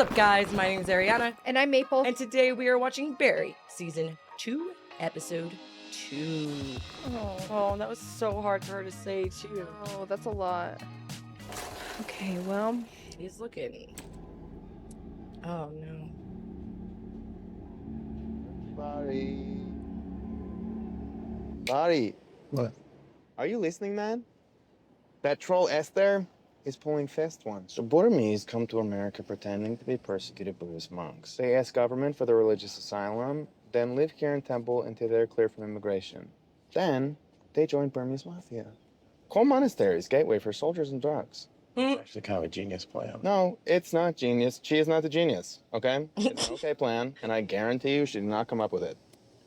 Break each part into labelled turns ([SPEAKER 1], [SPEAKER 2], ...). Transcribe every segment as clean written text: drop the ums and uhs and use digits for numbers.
[SPEAKER 1] up, guys? My name is Arianna.
[SPEAKER 2] And I'm Maple.
[SPEAKER 1] And today we are watching Barry, Season 2, Episode 2. Oh, that was so hard for her to say, too.
[SPEAKER 2] Oh, that's a lot. Okay, well.
[SPEAKER 1] He's looking. Oh, no.
[SPEAKER 3] Buddy.
[SPEAKER 4] What?
[SPEAKER 3] Are you listening, man? That troll Esther is pulling fast ones. So Burmese come to America pretending to be persecuted Buddhist monks. They ask government for the religious asylum, then live here in temple until they're cleared from immigration. Then they join Burmese mafia. Coal monasteries, gateway for soldiers and drugs.
[SPEAKER 4] It's actually kind of a genius plan.
[SPEAKER 3] No, it's not genius. She is not the genius, okay? It's an okay plan, and I guarantee you she did not come up with it.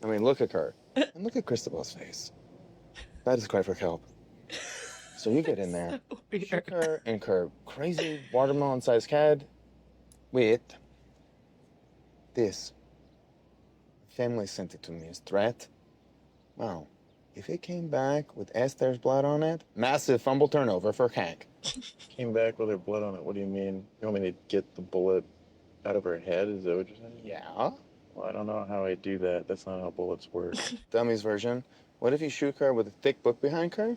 [SPEAKER 3] I mean, look at her. And look at Christabel's face. That is cry for help. So you get in there, shoot her in her crazy watermelon-sized head with this. Family sent it to me as threat. Wow. If it came back with Esther's blood on it, massive fumble turnover for Hank.
[SPEAKER 4] Came back with her blood on it. What do you mean? You want me to get the bullet out of her head? Is that what you're saying?
[SPEAKER 3] Yeah.
[SPEAKER 4] Well, I don't know how I do that. That's not how bullets work.
[SPEAKER 3] Dummy's version. What if you shoot her with a thick book behind her?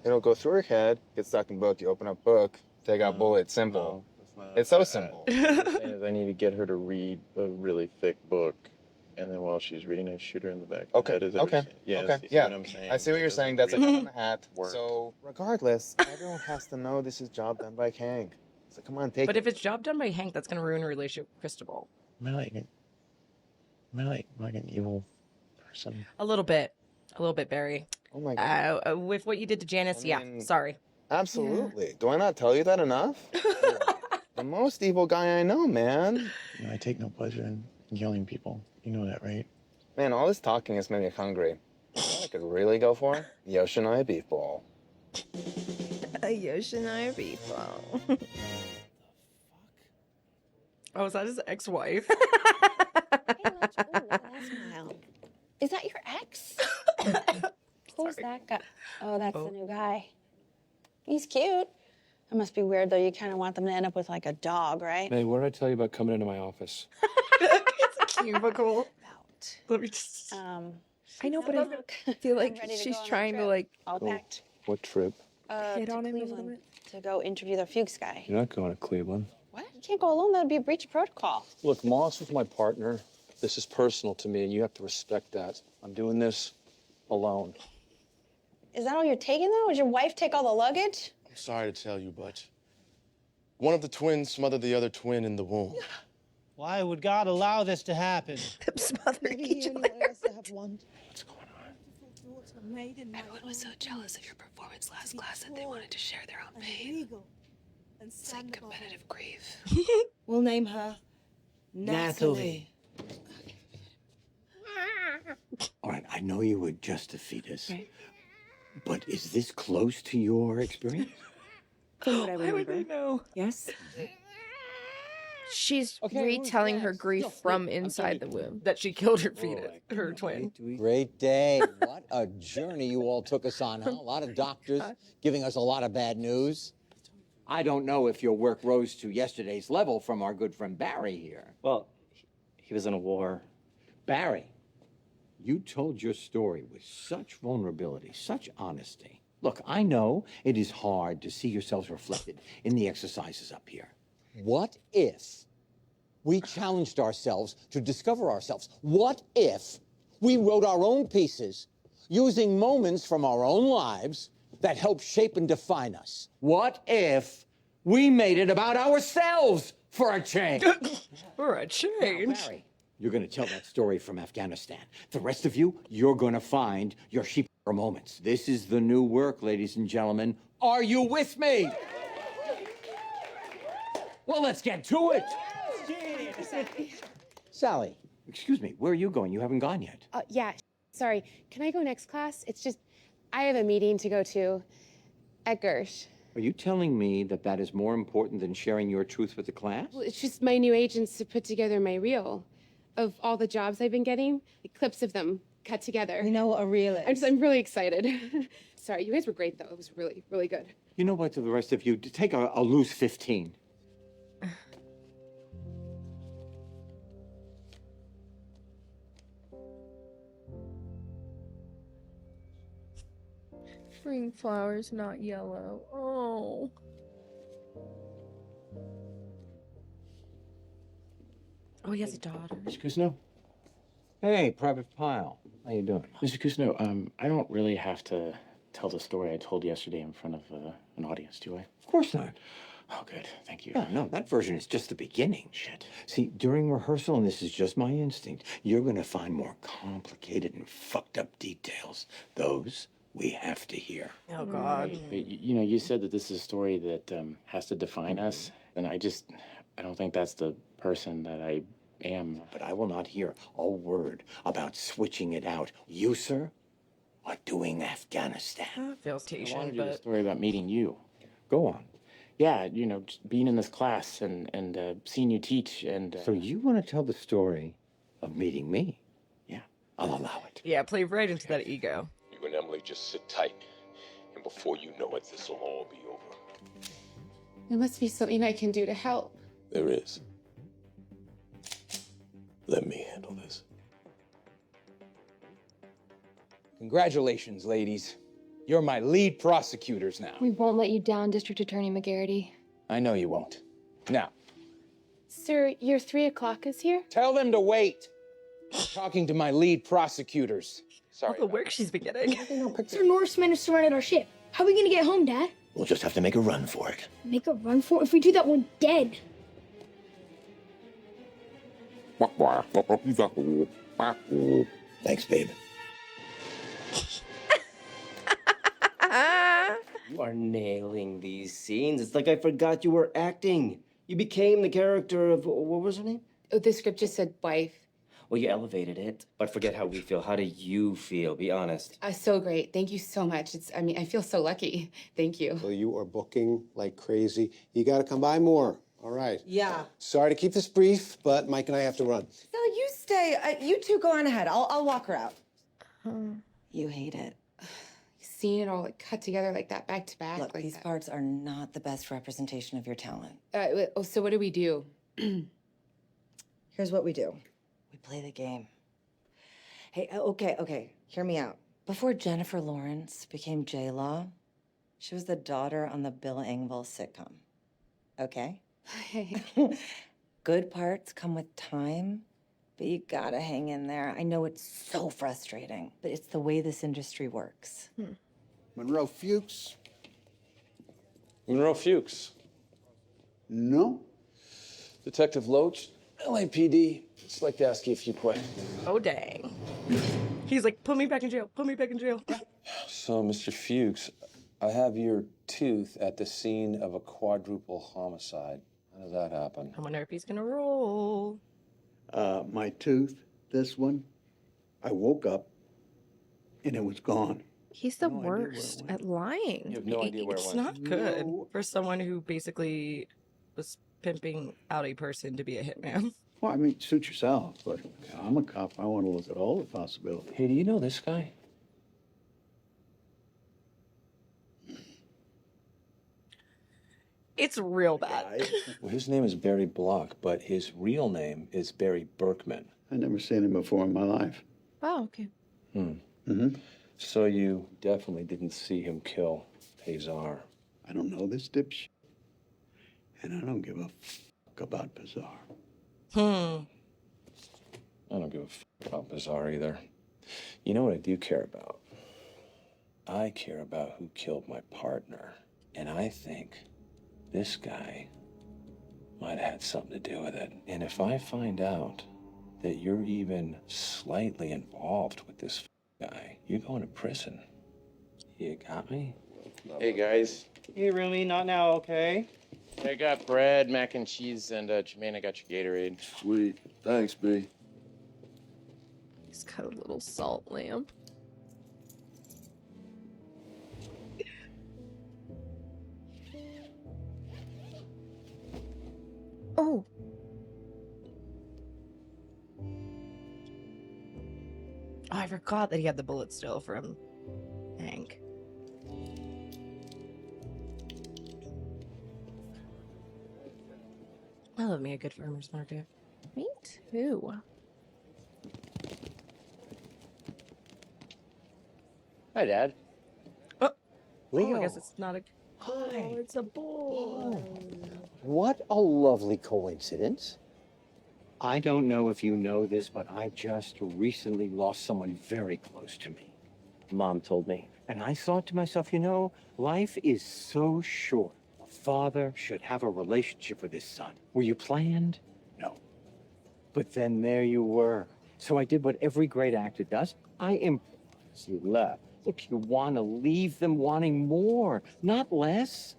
[SPEAKER 3] It'll go through her head, get stuck in book, you open up book, take out bullet, simple.
[SPEAKER 4] No, that's not.
[SPEAKER 3] It's so simple.
[SPEAKER 4] What I'm saying is I need to get her to read a really thick book, and then while she's reading, I shoot her in the back.
[SPEAKER 3] Okay,
[SPEAKER 4] That is what
[SPEAKER 3] okay,
[SPEAKER 4] you're saying. Yeah,
[SPEAKER 3] okay,
[SPEAKER 4] see
[SPEAKER 3] yeah.
[SPEAKER 4] what I'm saying?
[SPEAKER 3] I see what you're saying. That's a
[SPEAKER 4] Doesn't
[SPEAKER 3] cut on the hat.
[SPEAKER 4] work.
[SPEAKER 3] So, regardless, everyone has to know this is job done by Hank. So come on, take
[SPEAKER 1] But
[SPEAKER 3] it.
[SPEAKER 1] if it's job done by Hank, that's going to ruin her relationship with Christabel.
[SPEAKER 4] Am I like an evil person?
[SPEAKER 1] A little bit, Barry.
[SPEAKER 3] Oh my God.
[SPEAKER 1] With what you did to Janice,
[SPEAKER 3] I mean-
[SPEAKER 1] yeah, sorry.
[SPEAKER 3] Absolutely. Do I not tell you that enough? The most evil guy I know, man.
[SPEAKER 4] You know, I take no pleasure in killing people. You know that, right?
[SPEAKER 3] Man, all this talking has made me hungry. You know what I could really go for? Yoshinoya beef bowl.
[SPEAKER 2] Yoshinoya beef.
[SPEAKER 1] Oh, is that his ex-wife?
[SPEAKER 5] Hey, let's ooh, look at that smile. Is that your ex? Who's that guy? Oh, that's the new guy. He's cute. It must be weird, though. You kind of want them to end up with, like, a dog, right?
[SPEAKER 6] Hey, what did I tell you about coming into my office?
[SPEAKER 1] It's a cubicle.
[SPEAKER 5] About.
[SPEAKER 1] Let me just...
[SPEAKER 2] I know, but I feel like
[SPEAKER 5] I'm ready to
[SPEAKER 2] she's
[SPEAKER 5] go on that
[SPEAKER 2] trying to,
[SPEAKER 5] trip.
[SPEAKER 2] like,
[SPEAKER 5] All packed.
[SPEAKER 6] What trip?
[SPEAKER 2] hit
[SPEAKER 5] To
[SPEAKER 2] on him a little
[SPEAKER 5] Cleveland
[SPEAKER 2] bit.
[SPEAKER 5] to go interview the Fuchs guy.
[SPEAKER 6] You're not going to Cleveland.
[SPEAKER 5] What? You can't go alone. That would be a breach of protocol.
[SPEAKER 6] Look, Moss was my partner. This is personal to me, and you have to respect that. I'm doing this alone.
[SPEAKER 5] Is that all you're taking, though? Would your wife take all the luggage?
[SPEAKER 7] I'm sorry to tell you, but one of the twins smothered the other twin in the womb.
[SPEAKER 8] Why would God allow this to happen?
[SPEAKER 2] Smother each other.
[SPEAKER 6] What's going on?
[SPEAKER 9] Everyone was so jealous of your performance last class that they wanted to share their own pain. It's like competitive grief.
[SPEAKER 10] We'll name her Natalie.
[SPEAKER 11] All right, I know you were just a fetus, but is this close to your experience?
[SPEAKER 10] From what I
[SPEAKER 1] Why would
[SPEAKER 10] remember.
[SPEAKER 1] they know?
[SPEAKER 10] Yes?
[SPEAKER 2] She's
[SPEAKER 11] Okay,
[SPEAKER 2] retelling
[SPEAKER 11] who's
[SPEAKER 2] her
[SPEAKER 11] next?
[SPEAKER 2] grief
[SPEAKER 11] No,
[SPEAKER 2] from
[SPEAKER 11] wait, I'm
[SPEAKER 2] inside the
[SPEAKER 11] sorry.
[SPEAKER 2] womb.
[SPEAKER 1] That she killed her fetus, her twin.
[SPEAKER 11] Great day. What a journey you all took us on, huh? A lot of doctors giving us a lot of bad news. I don't know if your work rose to yesterday's level from our good friend Barry here.
[SPEAKER 12] Well, he was in a war.
[SPEAKER 11] Barry, you told your story with such vulnerability, such honesty. Look, I know it is hard to see yourselves reflected in the exercises up here. What if we challenged ourselves to discover ourselves? What if we wrote our own pieces using moments from our own lives that help shape and define us? What if we made it about ourselves for a change?
[SPEAKER 1] For a change.
[SPEAKER 11] Now, Barry, you're going to tell that story from Afghanistan. The rest of you, you're going to find your sheep moments. This is the new work, ladies and gentlemen. Are you with me? Well, let's get to it. Sally, excuse me, where are you going? You haven't gone yet.
[SPEAKER 13] Yeah, sorry. Can I go next class? It's just, I have a meeting to go to at Gersh.
[SPEAKER 11] Are you telling me that that is more important than sharing your truth with the class?
[SPEAKER 13] Well, it's just my new agents to put together my reel of all the jobs I've been getting, like clips of them cut together.
[SPEAKER 10] We know what a reel is.
[SPEAKER 13] I'm really excited. Sorry, you guys were great though. It was really, really good.
[SPEAKER 11] You know what, to the rest of you, take a loose 15.
[SPEAKER 2] Spring flowers, not yellow. Oh.
[SPEAKER 1] Oh, he has a daughter.
[SPEAKER 11] Mr. Cousineau? Hey, Private Pile. How you doing?
[SPEAKER 14] Mr. Cousineau, I don't really have to tell the story I told yesterday in front of an audience, do I?
[SPEAKER 11] Of course not.
[SPEAKER 14] Oh, good. Thank you.
[SPEAKER 11] No, that version is just the beginning.
[SPEAKER 14] Shit.
[SPEAKER 11] See, during rehearsal, and this is just my instinct, you're gonna find more complicated and fucked up details. Those we have to hear.
[SPEAKER 1] Oh, God.
[SPEAKER 14] But, you know, you said that this is a story that has to define us, and I don't think that's the person that I am.
[SPEAKER 11] But I will not hear a word about switching it out. You, sir, are doing Afghanistan.
[SPEAKER 1] Feels
[SPEAKER 14] I
[SPEAKER 1] patient,
[SPEAKER 14] wanted to do a
[SPEAKER 1] but
[SPEAKER 14] story about meeting you.
[SPEAKER 11] Go on.
[SPEAKER 14] Yeah, you know, just being in this class and seeing you teach and...
[SPEAKER 11] So you want to tell the story of meeting me?
[SPEAKER 14] Yeah.
[SPEAKER 11] I'll allow it.
[SPEAKER 1] yeah, play right into that ego.
[SPEAKER 15] You and Emily just sit tight, and before you know it, this will all be over.
[SPEAKER 13] There must be something I can do to help.
[SPEAKER 15] There is. Let me handle this.
[SPEAKER 16] Congratulations, ladies. You're my lead prosecutors now.
[SPEAKER 17] We won't let you down, District Attorney McGarity.
[SPEAKER 16] I know you won't. Now,
[SPEAKER 13] Sir, your 3 o'clock is here?
[SPEAKER 16] tell them to wait. I'm talking to my lead prosecutors.
[SPEAKER 1] All the work she's been getting.
[SPEAKER 18] Sir Norseman has surrounded our ship. How are we gonna get home, Dad?
[SPEAKER 11] We'll just have to make a run for it.
[SPEAKER 18] Make a run for it? If we do that, we're dead.
[SPEAKER 11] Thanks, babe.
[SPEAKER 12] You are nailing these scenes. It's like I forgot you were acting. You became the character of, what was her name?
[SPEAKER 13] Oh, the script just said wife.
[SPEAKER 12] Well, you elevated it, but forget how we feel. How do you feel? Be honest.
[SPEAKER 13] So great. Thank you so much. I feel so lucky. Thank you.
[SPEAKER 19] Well, you are booking like crazy. You got to come by more. All right.
[SPEAKER 10] Yeah.
[SPEAKER 19] Sorry to keep this brief, but Mike and I have to run.
[SPEAKER 10] Stella, you stay. You two go on ahead. I'll walk her out.
[SPEAKER 5] You hate it.
[SPEAKER 13] Seeing it all like cut together like that, back to back.
[SPEAKER 5] Look,
[SPEAKER 13] like
[SPEAKER 5] these
[SPEAKER 13] that.
[SPEAKER 5] parts are not the best representation of your talent.
[SPEAKER 13] So what do we do?
[SPEAKER 10] Here's what we do.
[SPEAKER 5] We play the game. Hey, okay. Hear me out. Before Jennifer Lawrence became J-Law, she was the daughter on the Bill Engvall sitcom. Okay? Good parts come with time, but you gotta hang in there. I know it's so frustrating, but it's the way this industry works.
[SPEAKER 19] Monroe Fuchs?
[SPEAKER 6] Monroe Fuchs.
[SPEAKER 19] No.
[SPEAKER 6] Detective Loach, LAPD. Just like to ask you a few questions.
[SPEAKER 1] Oh, dang. He's like, put me back in jail. Put me back in jail.
[SPEAKER 6] So, Mr. Fuchs, I have your tooth at the scene of a quadruple homicide. How does that happen?
[SPEAKER 1] I wonder if he's gonna roll.
[SPEAKER 20] My tooth, this one, I woke up and it was gone.
[SPEAKER 2] He's the worst at lying.
[SPEAKER 6] You have no idea where it
[SPEAKER 1] It's
[SPEAKER 6] went.
[SPEAKER 1] not good for someone who basically was pimping out a person to be a hitman.
[SPEAKER 20] Well, I mean, suit yourself, but I'm a cop. I want to look at all the possibilities.
[SPEAKER 6] Hey, do you know this guy?
[SPEAKER 1] It's real bad.
[SPEAKER 6] Well, his name is Barry Block, but his real name is Barry Berkman.
[SPEAKER 20] I never seen him before in my life.
[SPEAKER 2] Oh, okay.
[SPEAKER 6] So you definitely didn't see him kill Hazar.
[SPEAKER 20] I don't know this dipshit, and I don't give a fuck about Bizarre.
[SPEAKER 6] I don't give a fuck about Bizarre either. You know what I do care about? I care about who killed my partner. And I think this guy might have had something to do with it. And if I find out that you're even slightly involved with this guy, you're going to prison. You got me?
[SPEAKER 3] Hey, guys.
[SPEAKER 12] Hey, Rumi, not now, okay?
[SPEAKER 3] I got bread, mac and cheese, and Jermaine, I got your Gatorade.
[SPEAKER 7] Sweet. Thanks, B.
[SPEAKER 2] He's got a little salt lamp. Oh.
[SPEAKER 1] Oh, I forgot that he had the bullet still from Hank. I love me a good farmer's market.
[SPEAKER 2] Me too.
[SPEAKER 3] Hi, Dad.
[SPEAKER 1] Oh. Oh, I guess it's not a... Oh, it's a boy.
[SPEAKER 11] What a lovely coincidence. I don't know if you know this, but I just recently lost someone very close to me. Mom told me. And I thought to myself, you know, life is so short. A father should have a relationship with his son. Were you planned? No. But then there you were. So I did what every great actor does. I improvised. You left. Look, you want to leave them wanting more, not less.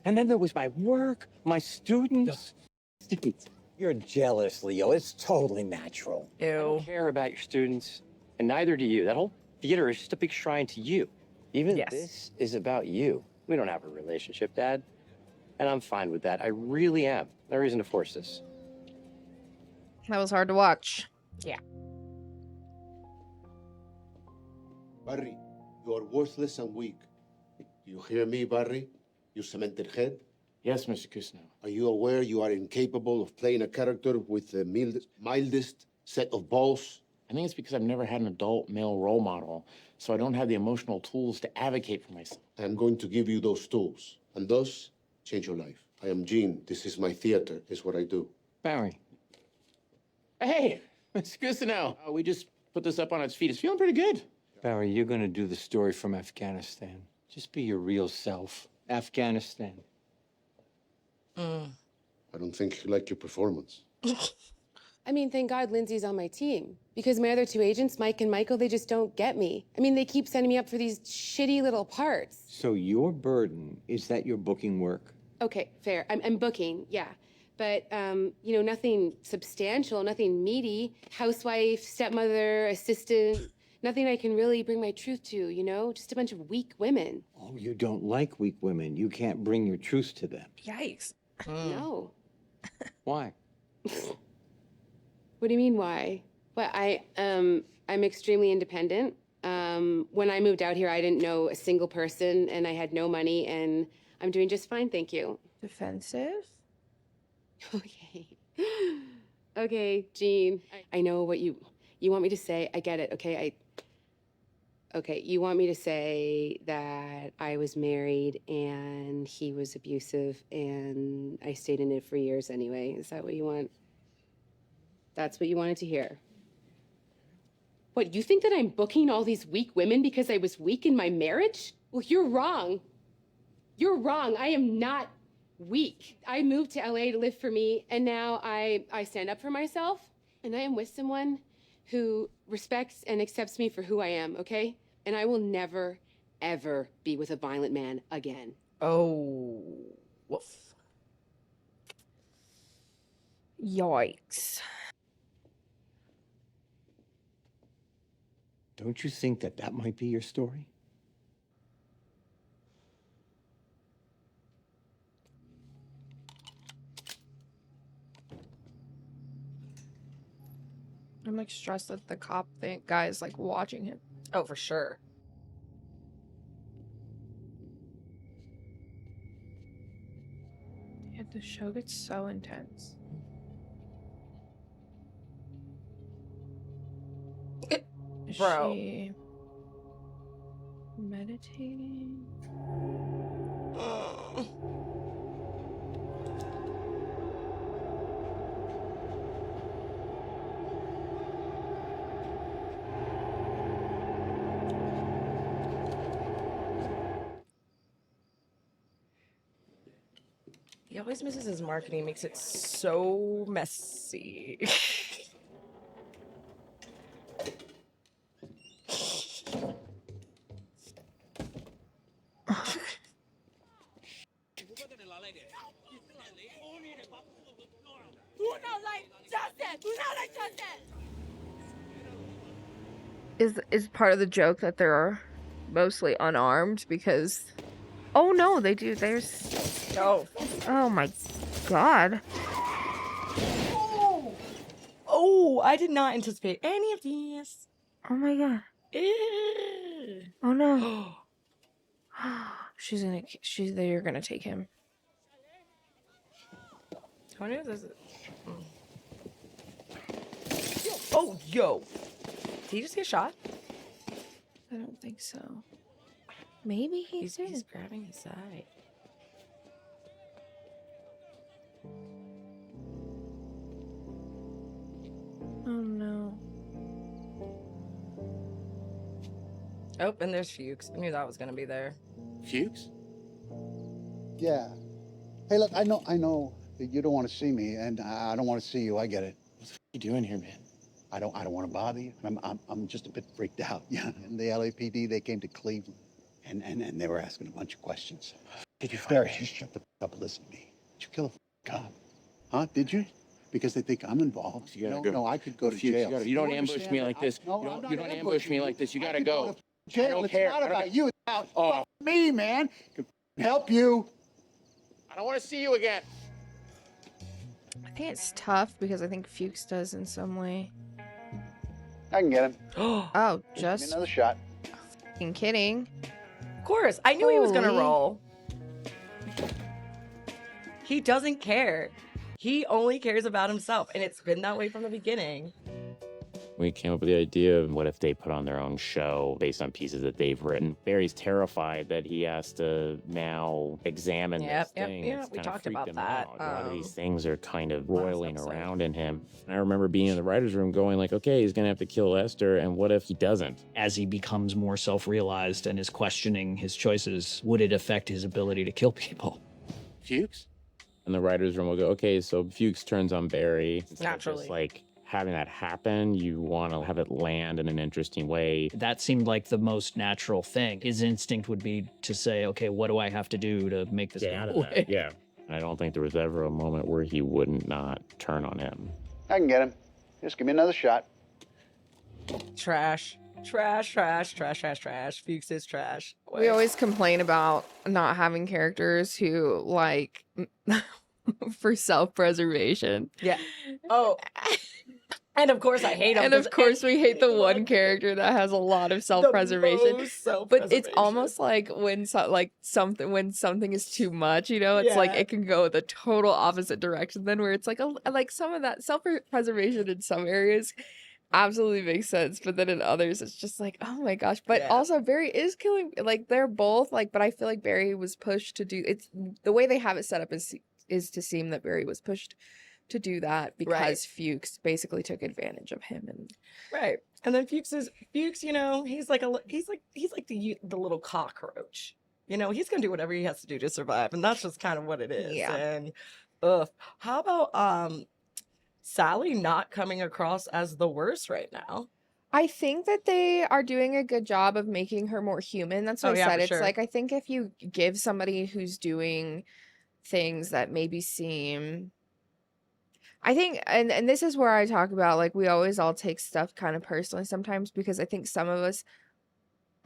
[SPEAKER 11] And then there was my work, my students. Students. You're jealous, Leo. It's totally natural.
[SPEAKER 14] I don't care about your students, and neither do you. That whole theater is just a big shrine to you. Even this is about you. We don't have a relationship, Dad. And I'm fine with that. I really am. No reason to force this.
[SPEAKER 2] That was hard to watch.
[SPEAKER 1] Yeah.
[SPEAKER 19] Barry, you are worthless and weak. Do you hear me, Barry? You cemented head?
[SPEAKER 14] Yes, Mr. Kusno.
[SPEAKER 19] Are you aware you are incapable of playing a character with the mildest set of balls?
[SPEAKER 14] I think it's because I've never had an adult male role model, so I don't have the emotional tools to advocate for myself.
[SPEAKER 19] I am going to give you those tools, and thus change your life. I am Gene. This is my theater. Is what I do.
[SPEAKER 11] Barry.
[SPEAKER 14] Hey, Mr. Kusno. We just put this up on its feet. It's feeling pretty good.
[SPEAKER 11] Barry, you're going to do the story from Afghanistan. Just be your real self. Afghanistan.
[SPEAKER 19] I don't think you like your performance.
[SPEAKER 13] I mean, thank God Lindsay's on my team. Because my other two agents, Mike and Michael, they just don't get me. I mean, they keep sending me up for these shitty little parts.
[SPEAKER 11] So your burden is that you're booking work?
[SPEAKER 13] Okay, fair. I'm booking, yeah. But, you know, nothing substantial, nothing meaty. Housewife, stepmother, assistant. Nothing I can really bring my truth to, you know? Just a bunch of weak women.
[SPEAKER 11] Oh, you don't like weak women. You can't bring your truth to them.
[SPEAKER 1] Yikes.
[SPEAKER 13] No.
[SPEAKER 11] Why?
[SPEAKER 13] What do you mean, why? Well, I'm extremely independent. When I moved out here, I didn't know a single person, and I had no money, and I'm doing just fine, thank you.
[SPEAKER 2] Defensive?
[SPEAKER 13] Okay. Okay, Jean. I know what you want me to say. I get it, okay? Okay, you want me to say that I was married and he was abusive and I stayed in it for years anyway. Is that what you want? That's what you wanted to hear. What, you think that I'm booking all these weak women because I was weak in my marriage? Well, you're wrong. You're wrong. I am not weak. I moved to LA to live for me, and now I stand up for myself, and I am with someone who respects and accepts me for who I am, okay? And I will never, ever be with a violent man again.
[SPEAKER 1] Oh, woof.
[SPEAKER 2] Yikes.
[SPEAKER 11] Don't you think that that might be your story?
[SPEAKER 2] I'm like stressed that the cop guy is like watching him.
[SPEAKER 1] Oh, for sure.
[SPEAKER 2] Yeah, the show gets so intense. Is
[SPEAKER 1] Bro.
[SPEAKER 2] she meditating?
[SPEAKER 1] He always misses his marketing, makes it so messy.
[SPEAKER 2] Is part of the joke that they're mostly unarmed because oh no, they do. There's oh my god.
[SPEAKER 1] Oh, I did not anticipate any of these.
[SPEAKER 2] Oh my god.
[SPEAKER 1] Ew.
[SPEAKER 2] Oh no. They're gonna take him.
[SPEAKER 1] How many of this? Oh, yo. Did he just get shot?
[SPEAKER 2] I don't think so. Maybe he's
[SPEAKER 1] grabbing his side.
[SPEAKER 2] Oh no.
[SPEAKER 1] Oh, and there's Fuchs. I knew that was gonna be there.
[SPEAKER 4] Fuchs?
[SPEAKER 20] Yeah. Hey, look, I know that you don't want to see me, and I don't want to see you. I get it.
[SPEAKER 4] What the f you doing here, man?
[SPEAKER 20] I don't want to bother you. I'm just a bit freaked out. Yeah. And the LAPD, they came to Cleveland, and they were asking a bunch of questions.
[SPEAKER 4] Did you
[SPEAKER 20] Barry, just shut the f up and listen to me. Did you kill a cop? Huh? Did you? Because they think I'm involved.
[SPEAKER 4] You gotta
[SPEAKER 20] No,
[SPEAKER 4] go.
[SPEAKER 20] no, I could go to
[SPEAKER 4] Fuchs,
[SPEAKER 20] jail.
[SPEAKER 4] You don't ambush me like this.
[SPEAKER 20] No,
[SPEAKER 4] You don't ambush me like this. You gotta go.
[SPEAKER 20] Jail.
[SPEAKER 4] I don't
[SPEAKER 20] It's
[SPEAKER 4] care.
[SPEAKER 20] not about you. It's about
[SPEAKER 4] Oh.
[SPEAKER 20] me, man. Can help you.
[SPEAKER 4] I don't want to see you again.
[SPEAKER 2] I think it's tough because I think Fuchs does in some way.
[SPEAKER 20] I can get him.
[SPEAKER 2] Oh,
[SPEAKER 20] Give me
[SPEAKER 2] just
[SPEAKER 20] another shot.
[SPEAKER 2] fucking kidding.
[SPEAKER 1] Of course, I knew he was gonna
[SPEAKER 2] Holy.
[SPEAKER 1] roll. He doesn't care. He only cares about himself, and it's been that way from the beginning.
[SPEAKER 6] We came up with the idea of what if they put on their own show based on pieces that they've written. Barry's terrified that he has to now examine this thing.
[SPEAKER 1] Yeah,
[SPEAKER 6] It's
[SPEAKER 1] we
[SPEAKER 6] kinda
[SPEAKER 1] talked
[SPEAKER 6] freaked
[SPEAKER 1] about
[SPEAKER 6] him
[SPEAKER 1] that.
[SPEAKER 6] out. A lot of these things are kind of roiling around in him. And I remember being in the writer's room going like, okay, he's going to have to kill Esther, and what if he doesn't?
[SPEAKER 21] As he becomes more self-realized and is questioning his choices, would it affect his ability to kill people?
[SPEAKER 4] Fuchs?
[SPEAKER 6] And the writer's room will go, okay, so Fuchs turns on Barry. Instead of
[SPEAKER 1] Naturally.
[SPEAKER 6] just like having that happen, you want to have it land in an interesting way.
[SPEAKER 21] That seemed like the most natural thing. His instinct would be to say, okay, what do I have to do to make this
[SPEAKER 6] Get
[SPEAKER 21] go
[SPEAKER 6] out of
[SPEAKER 21] away?
[SPEAKER 6] that. Yeah. I don't think there was ever a moment where he wouldn't not turn on him.
[SPEAKER 20] I can get him. Just give me another shot.
[SPEAKER 1] Trash. Trash, trash, trash, trash, trash. Fuchs is trash.
[SPEAKER 2] We always complain about not having characters who like for self-preservation.
[SPEAKER 1] Yeah. Oh. And of course I hate him.
[SPEAKER 2] And of course we hate the one character that has a lot of self-preservation. But it's almost like when something is too much, you know, it's like
[SPEAKER 1] Yeah.
[SPEAKER 2] it can go the total opposite direction then where it's like like some of that self-preservation in some areas absolutely makes sense, but then in others it's just like, oh my gosh. But
[SPEAKER 1] Yeah.
[SPEAKER 2] also Barry is killing, like they're both like, but I feel like Barry was pushed to do it's the way they have it set up is to seem that Barry was pushed to do that because
[SPEAKER 1] Right.
[SPEAKER 2] Fuchs basically took advantage of him. And
[SPEAKER 1] Right. And then Fuchs, you know, he's like the little cockroach. You know, he's gonna do whatever he has to do to survive, and that's just kind of what it is.
[SPEAKER 2] Yeah.
[SPEAKER 1] And how about Sally not coming across as the worst right now?
[SPEAKER 2] I think that they are doing a good job of making her more human. That's what
[SPEAKER 1] Oh,
[SPEAKER 2] I
[SPEAKER 1] yeah,
[SPEAKER 2] said.
[SPEAKER 1] for
[SPEAKER 2] It's
[SPEAKER 1] sure.
[SPEAKER 2] like I think if you give somebody who's doing things that maybe seem I think and this is where I talk about like we always all take stuff kind of personally sometimes because I think some of us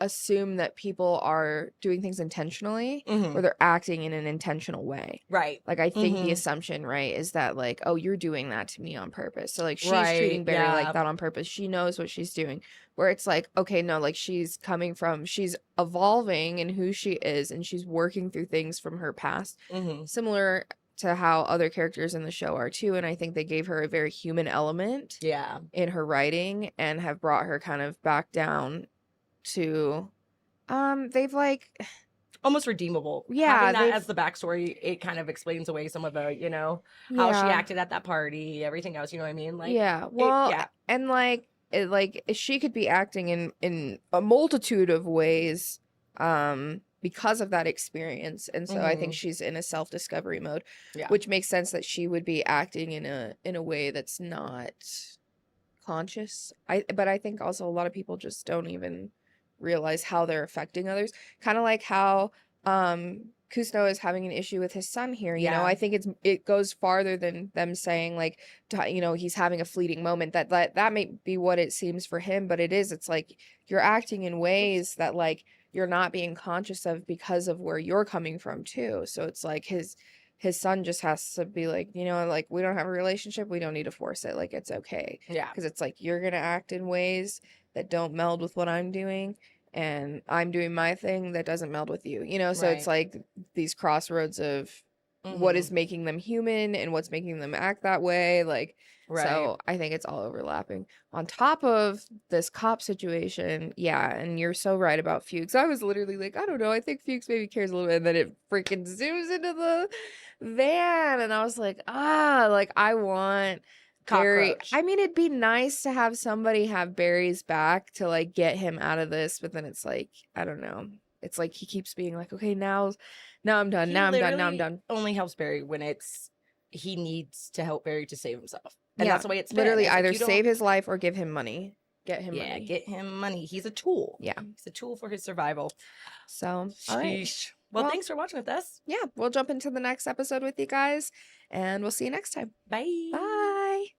[SPEAKER 2] assume that people are doing things intentionally
[SPEAKER 1] Mhm.
[SPEAKER 2] or they're acting in an intentional way.
[SPEAKER 1] Right.
[SPEAKER 2] Like I think the
[SPEAKER 1] Mhm.
[SPEAKER 2] assumption, right, is that like, oh, you're doing that to me on purpose. So like she's
[SPEAKER 1] Right,
[SPEAKER 2] treating Barry
[SPEAKER 1] yeah.
[SPEAKER 2] like that on purpose. She knows what she's doing. Where it's like, okay, no, like she's evolving in who she is and she's working through things from her past.
[SPEAKER 1] Mhm.
[SPEAKER 2] Similar to how other characters in the show are too. And I think they gave her a very human element
[SPEAKER 1] Yeah.
[SPEAKER 2] in her writing and have brought her kind of back down to they've like
[SPEAKER 1] Almost redeemable.
[SPEAKER 2] Yeah,
[SPEAKER 1] Having that
[SPEAKER 2] they've-
[SPEAKER 1] as the backstory, it kind of explains away some of the, you know, how she
[SPEAKER 2] Yeah.
[SPEAKER 1] acted at that party, everything else, you know what I mean? Like
[SPEAKER 2] yeah,
[SPEAKER 1] it-
[SPEAKER 2] well,
[SPEAKER 1] yeah.
[SPEAKER 2] and like she could be acting in a multitude of ways because of that experience, and so I think
[SPEAKER 1] Mhm.
[SPEAKER 2] she's in a self-discovery mode,
[SPEAKER 1] Yeah.
[SPEAKER 2] which makes sense that she would be acting in a way that's not conscious. But I think also a lot of people just don't even realize how they're affecting others, kind of like how Kusno is having an issue with his son here. You know,
[SPEAKER 1] Yeah.
[SPEAKER 2] I think it goes farther than them saying like, you know, he's having a fleeting moment. That may be what it seems for him, but it's like you're acting in ways that like you're not being conscious of because of where you're coming from too. So it's like his son just has to be like, you know, like we don't have a relationship, we don't need to force it. Like it's okay.
[SPEAKER 1] Yeah.
[SPEAKER 2] Because it's like you're gonna act in ways that don't meld with what I'm doing, and I'm doing my thing that doesn't meld with you. You know, so it's like these crossroads of what is making them human and what's making them act that way. Like,
[SPEAKER 1] Right.
[SPEAKER 2] so I think it's all overlapping. On top of this cop situation, yeah, and you're so right about Fuchs. I was literally like, I don't know, I think Fuchs maybe cares a little bit, and then it freaking zooms into the van, and I was like, like I want Barry.
[SPEAKER 1] Cockroach.
[SPEAKER 2] I mean, it'd be nice to have somebody have Barry's back to like get him out of this, but then it's like, I don't know. It's like he keeps being like, okay, now I'm done.
[SPEAKER 1] He
[SPEAKER 2] Now I'm done. Now I'm
[SPEAKER 1] literally
[SPEAKER 2] done.
[SPEAKER 1] only helps Barry when he needs to help Barry to save himself. And
[SPEAKER 2] Yeah,
[SPEAKER 1] that's the way it's
[SPEAKER 2] literally
[SPEAKER 1] been. It's like,
[SPEAKER 2] either
[SPEAKER 1] you don't-
[SPEAKER 2] save his life or give him money. Get him money.
[SPEAKER 1] get him money. He's a tool.
[SPEAKER 2] Yeah.
[SPEAKER 1] He's a tool for his survival.
[SPEAKER 2] So, all right.
[SPEAKER 1] Sheesh. Well, thanks for watching with us.
[SPEAKER 2] Yeah, we'll jump into the next episode with you guys, and we'll see you next time.
[SPEAKER 1] Bye.
[SPEAKER 2] Bye.